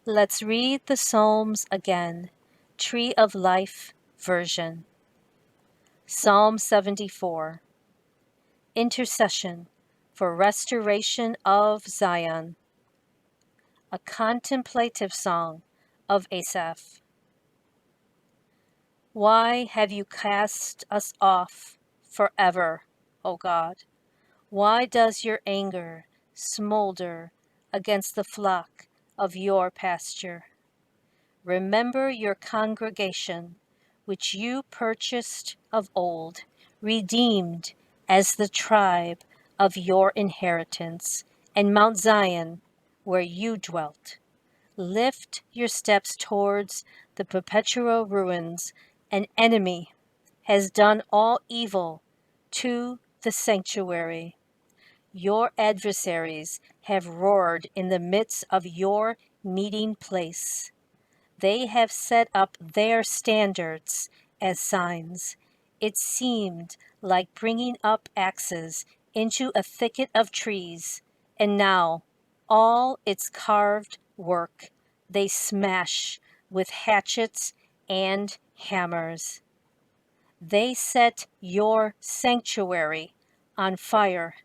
Let's read the Psalms again. Tree of Life version. Psalm 74. Intercession for restoration of Zion. A contemplative song of Asaph. Why have you cast us off forever, O God? Why does your anger smolder against the flock of your pasture? Remember your congregation, which you purchased of old, redeemed as the tribe of your inheritance, and Mount Zion, where you dwelt. Lift your steps towards the perpetual ruins. An enemy has done all evil to the sanctuary. Your adversaries have roared in the midst of your meeting place. They have set up their standards as signs. It seemed like bringing up axes into a thicket of trees, and now all its carved work they smash with hatchets and hammers. They set your sanctuary on fire,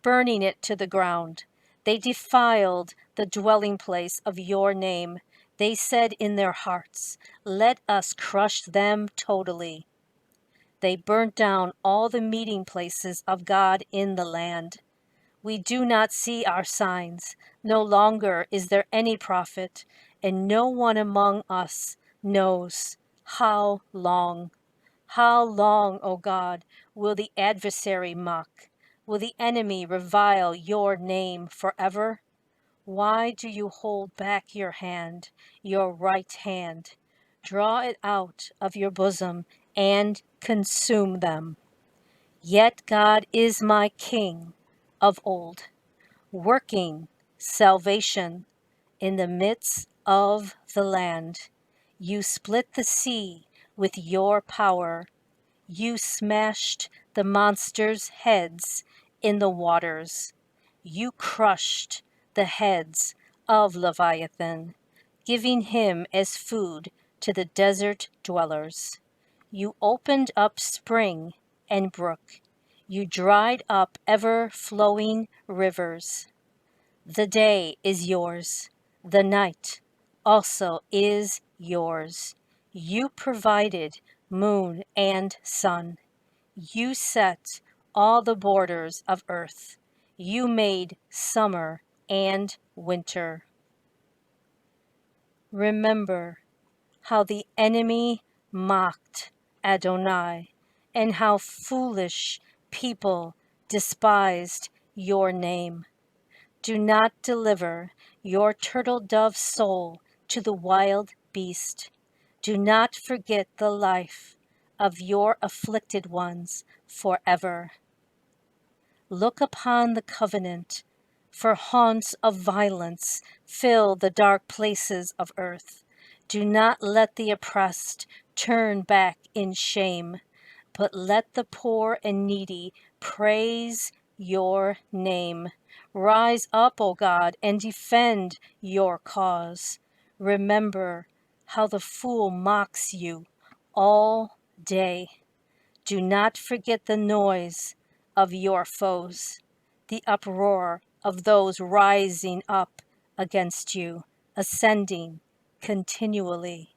burning it to the ground. They defiled the dwelling place of your name. They said in their hearts, "Let us crush them totally." They burnt down all the meeting places of God in the land. We do not see our signs. No longer is there any prophet, and no one among us knows how long. How long, O God, will the adversary mock? Will the enemy revile your name forever? Why do you hold back your hand, your right hand? Draw it out of your bosom and consume them. Yet God is my King of old, working salvation in the midst of the land. You split the sea with your power. You smashed the monsters' heads in the waters. You crushed the heads of Leviathan, giving him as food to the desert dwellers. You opened up spring and brook. You dried up ever-flowing rivers. The day is yours. The night also is yours. You provided moon and sun. You set all the borders of earth. You made summer and winter. Remember how the enemy mocked Adonai, and how foolish people despised your name. Do not deliver your turtle dove soul to the wild beast. Do not forget the life of your afflicted ones forever. Look upon the covenant, for haunts of violence fill the dark places of earth. Do not let the oppressed turn back in shame, but let the poor and needy praise your name. Rise up, O God, and defend your cause. Remember how the fool mocks you all day. Do not forget the noise of your foes, the uproar of those rising up against you, ascending continually.